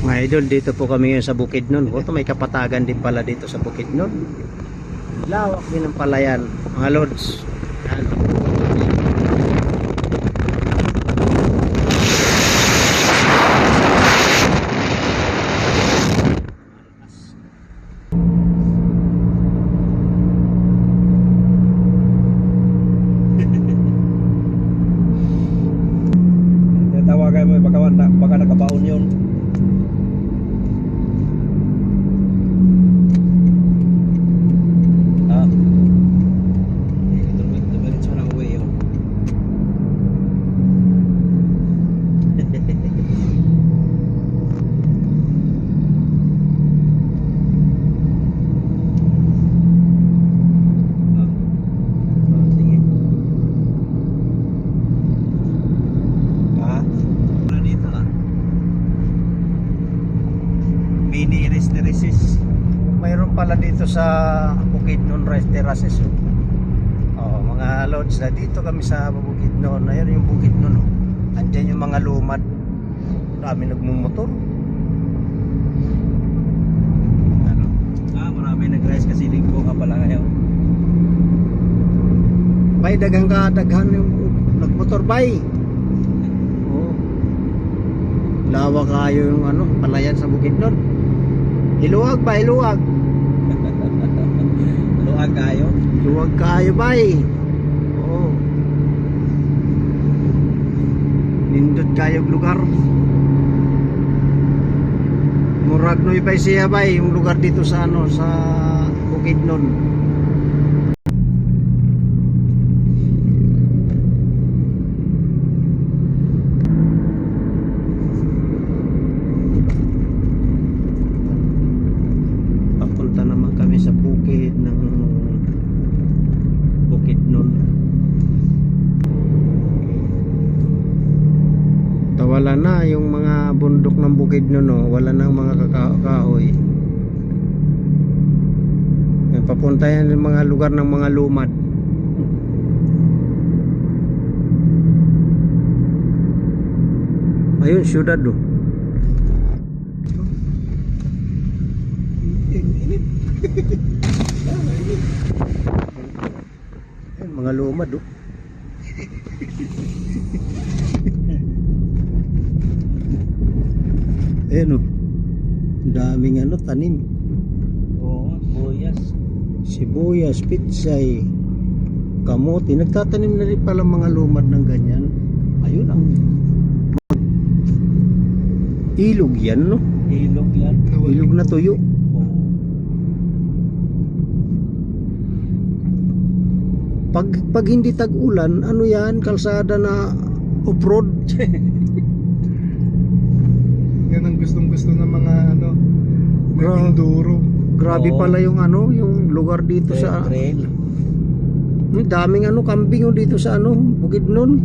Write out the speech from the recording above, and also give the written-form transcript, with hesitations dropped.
Mga idol, dito po kami ngayon sa Bukidnon. Ito may kapatagan din pala dito sa Bukidnon. Lawak din ang palayan, mga lods. Yan. Tawagan mo baka nakabaon yun. Dumiretso na uwi yun. Sige. Dito mini rest terraces. Mayroon pala dito sa Bukidnon rest terraces. Oh, mga lods, na dito kami sa Bukidnon. Ayun yung Bukidnon. Andiyan yung mga lumad. Dami nagmumotor. Ano? Marami nag-rise kasi linggo ka pala ngayon. Bay, daghang yung nagmotor bay. Oh. Lawa kayo yung palayan sa Bukidnon. Iluwag ba? Iluwag. Luwag kayo. Iluwag kayo bay. Oh. Nindot kayo lugar. Murag no ibay siya bay yung lugar dito sa sa Bukidnon. Papunta naman kami sa bukid ng Bukidnon. Wala na yung mga bundok ng Bukidnon, no? Wala nang mga kahoy. Papunta yan yung mga lugar ng mga lumad. Ayun, syudad do. Ayun, mga lumad do. Ayan o, daming tanim. Oo, buyas. Sibuyas, pitsay, kamote. Nagtatanim na rin pala mga lumad ng ganyan. Ayun ang ilog yan, no? Ilog yan. Ilog na tuyo. Oo. Pag hindi tag-ulan, ano yan? Kalsada na off-road. Yan ang gustong-gusto ng mga Mindoro. Grabe Oo. pala yung yung lugar dito sa Trail. daming kambing dito sa Bukidnon.